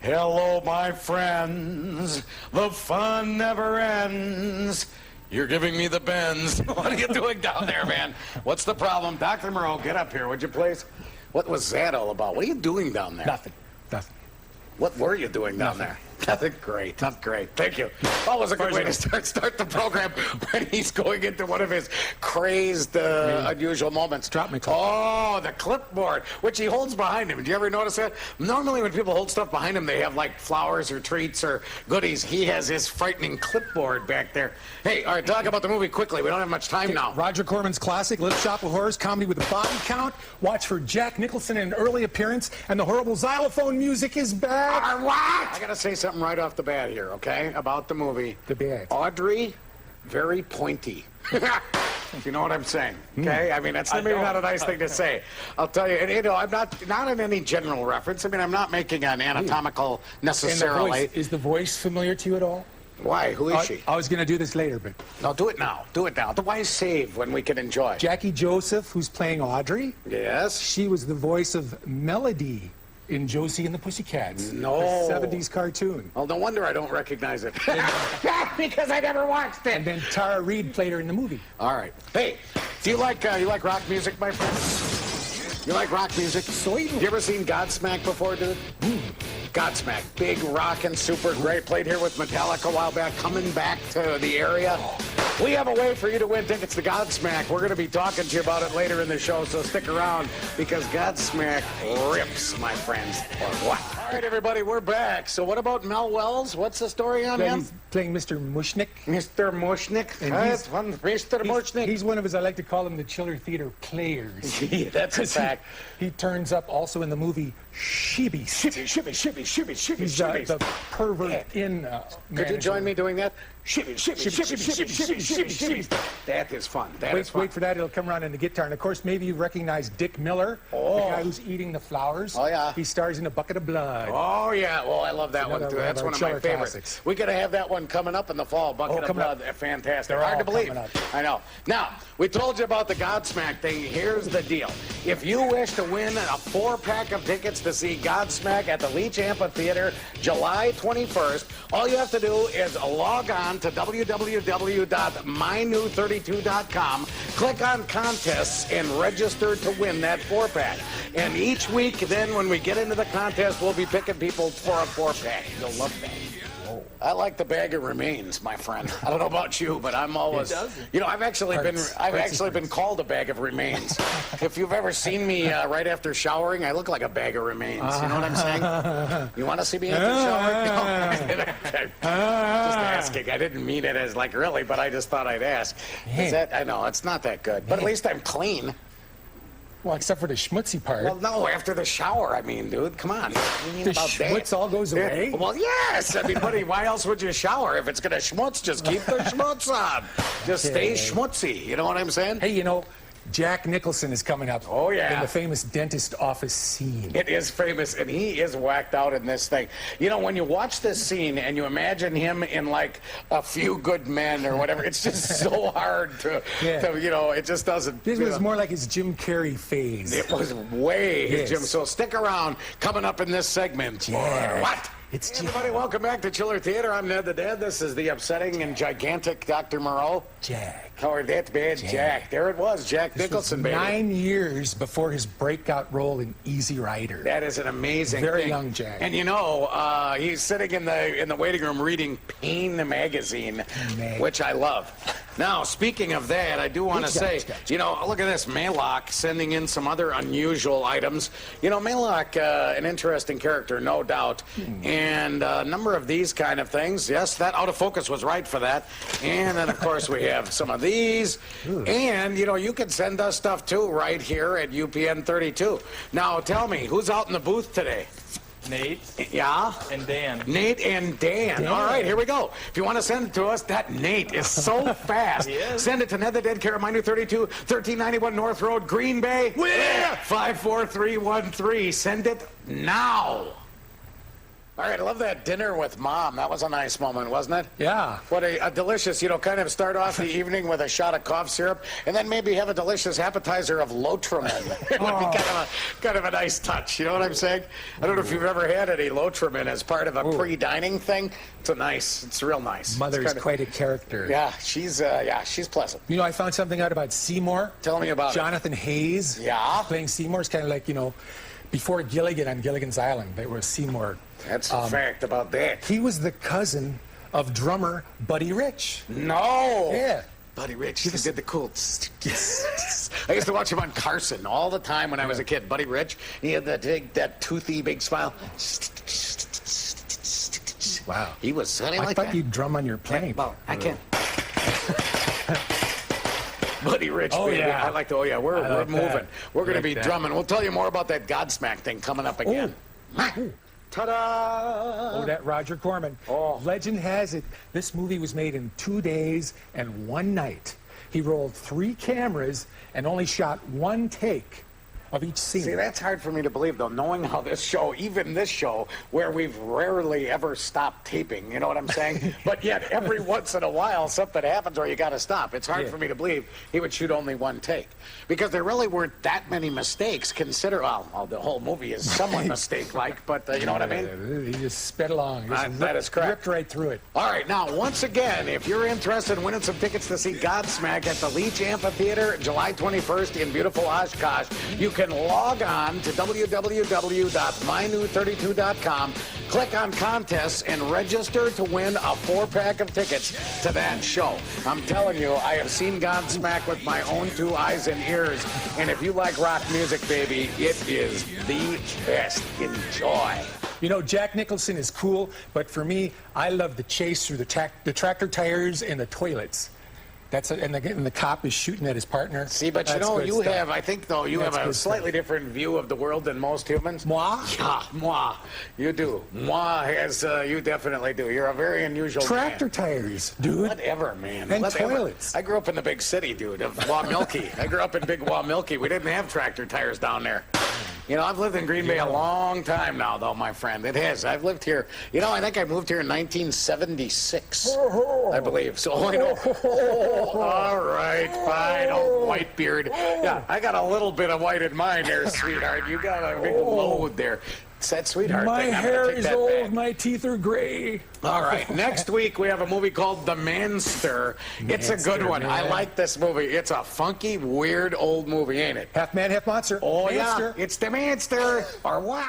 Hello, my friends. The fun never ends. You're giving me the bends. What are you doing down there, man? What's the problem? Dr. Moreau, get up here, would you please? What was that all about? What are you doing down there? Nothing. What were you doing down there? Nothing. Great. Thank you. Always a good way to start the program when he's going into one of his crazed, unusual moments. Drop me clip. Oh, the clipboard, which he holds behind him. Do you ever notice that? Normally when people hold stuff behind him, they have like flowers or treats or goodies. He has his frightening clipboard back there. Hey, all right, talk about the movie quickly. We don't have much time now. Roger Corman's classic, Little Shop of Horrors, comedy with a body count. Watch for Jack Nicholson in an early appearance, and the horrible xylophone music is back. What? I gotta say something right off the bat here, okay, about the movie. The bad. Audrey, very pointy. You know what I'm saying, okay? I mean, that's maybe not a nice thing to say. I'll tell you, and, you know, I'm not in any general reference. I mean, I'm not making an anatomical necessarily. Is the voice familiar to you at all? Why? Who is she? I was going to do this later, but... No, do it now. Why save when we can enjoy? Jackie Joseph, who's playing Audrey. Yes. She was the voice of Melody in Josie and the Pussycats. No. The 70s cartoon. Well, no wonder I don't recognize it. Because I never watched it. And then Tara Reid played her in the movie. All right. Hey, do you like rock music, my friend? You like rock music? Sweet. You ever seen Godsmack before, dude? Godsmack, big rock and super great. Played here with Metallica a while back, coming back to the area. We have a way for you to win tickets to Godsmack. We're going to be talking to you about it later in the show, so stick around because Godsmack rips, my friends. Or what? All right, everybody, we're back. So what about Mel Wells? What's the story on him? He's playing Mr. Mushnick. Mr. Mushnick? Mr. Mushnick. He's one of his, I like to call him the Chiller Theater players. Yeah, that's a fact. He turns up also in the movie Shibby. He's the pervert in Could you join me doing that? Shibby. That is fun. Wait for that. It'll come around in the guitar. And, of course, maybe you recognize Dick Miller, the guy who's eating the flowers. Oh, yeah. He stars in A Bucket of Blood. Oh, yeah. Well, I love that one, too. That's one of my favorites. Classics. We're going to have that one coming up in the fall. Bucket of Blood. Fantastic. They're hard to all believe. coming up. I know. Now, we told you about the Godsmack thing. Here's the deal. If you wish to win a 4-pack of tickets to see Godsmack at the Leach Amphitheater July 21st, all you have to do is log on to www.mynew32.com, click on contests, and register to win that 4-pack. And each week, then, when we get into the contest, we'll be picking people for a 4-pack. You'll love that. I like the bag of remains, my friend. I don't know about you, but I'm always, you know, I've actually been called a bag of remains. If you've ever seen me right after showering, I look like a bag of remains. You know what I'm saying? You want to see me after showering? No. Just asking. I didn't mean it as like really, but I just thought I'd ask. I know it's not that good, but at least I'm clean. Well, except for the schmutzy part. Well, no, after the shower, I mean, dude, come on. What do you mean the about schmutz that? all goes away? Well, yes. I mean, buddy, why else would you shower? If it's going to schmutz, just keep the schmutz on. Just stay schmutzy. You know what I'm saying? Hey, you know, Jack Nicholson is coming up. Oh, yeah. In the famous dentist office scene. It is famous, and he is whacked out in this thing. You know, when you watch this scene and you imagine him in, like, A Few Good Men or whatever, it's just so hard to you know, it just doesn't. This was more like his Jim Carrey phase. It was way his Jim. So stick around. Coming up in this segment. What? It's hey, everybody, welcome back to Chiller Theater. I'm Ned the Dad. This is the upsetting and gigantic Dr. Moreau. Jack. Oh, that bad Jack. There it was, Jack Nicholson, baby. 9 years before his breakout role in Easy Rider. That is an amazing Very thing. young Jack. And you know, he's sitting in the waiting room reading Pain magazine, which I love. Now, speaking of that, I do want to say, you know, look at this. Maylock sending in some other unusual items. You know, Maylock, an interesting character, no doubt. And a number of these kind of things. Yes, that out of focus was right for that. And then, of course, we have some of these. And, you know, you can send us stuff, too, right here at UPN 32. Now, tell me, who's out in the booth today? Nate. Yeah? And Dan. Nate and Dan. All right, here we go. If you want to send it to us, that Nate is so fast. He is. Send it to Ned the Dead, care of My New 32, 1391 North Road, Green Bay. 54313. Send it now. All right, I love that dinner with Mom. That was a nice moment, wasn't it? Yeah. What a delicious, kind of start off the evening with a shot of cough syrup, and then maybe have a delicious appetizer of Lotrimin. It would be kind of a nice touch, you know what I'm saying? I don't know if you've ever had any Lotrimin as part of a pre-dining thing. It's real nice. Mother's quite a character. Yeah, she's pleasant. You know, I found something out about Seymour. Tell me about Jonathan Hayes. Yeah. Playing Seymour is kind of like, before Gilligan on Gilligan's Island, they were Seymour. That's a fact about that. He was the cousin of drummer Buddy Rich. No. Yeah. Buddy Rich, he did the cool. I used to watch him on Carson all the time when I was a kid. Buddy Rich, he had that toothy big smile. Wow. He was sunny like that. I thought you'd drum on your plane. Well, I can't. Buddy Rich, oh, baby. Yeah. I like the, we're moving. That. We're going to be drumming. We'll tell you more about that Godsmack thing coming up again. Ta-da! Oh, that Roger Corman. Oh. Legend has it, this movie was made in 2 days and 1 night. He rolled 3 cameras and only shot 1 take of each scene. See, that's hard for me to believe, though, knowing how even this show, where we've rarely ever stopped taping, you know what I'm saying? But yet, every once in a while, something happens where you got to stop. It's hard for me to believe he would shoot only 1 take. Because there really weren't that many mistakes. Well, the whole movie is somewhat mistake-like, but you know what I mean? He just sped along. That is correct. Ripped right through it. All right, now, once again, if you're interested in winning some tickets to see Godsmack at the Leach Amphitheater, July 21st in beautiful Oshkosh, you can log on to www.mynew32.com, click on contests, and register to win a 4-pack of tickets to that show. I'm telling you, I have seen Godsmack with my own 2 eyes and ears, and if you like rock music, baby, it is the best. Enjoy. You know, Jack Nicholson is cool, but for me, I love the chase through the tractor tires and the toilets. And the cop is shooting at his partner. See, but you have a slightly different view of the world than most humans. Moi? Yeah, moi. You do. Moi has, you definitely do. You're a very unusual Tractor man. tires, dude. Whatever, man. And Whatever. toilets. I grew up in the big city, dude, of Wamilky. I grew up in big Wamilky. We didn't have tractor tires down there. I've lived in Green Bay a long time now, though, my friend. It has. I've lived here. I think I moved here in 1976, I believe. So, all right, fine, old white beard. Yeah, I got a little bit of white in mine there, sweetheart. You got a big load there. It's that sweetheart my thing. hair is old, my teeth are gray. All right, next week we have a movie called The Manster. It's a good one. I like this movie. It's a funky, weird old movie, ain't it? Half man, half monster. Oh, Manster. yeah. It's The Manster. Or what?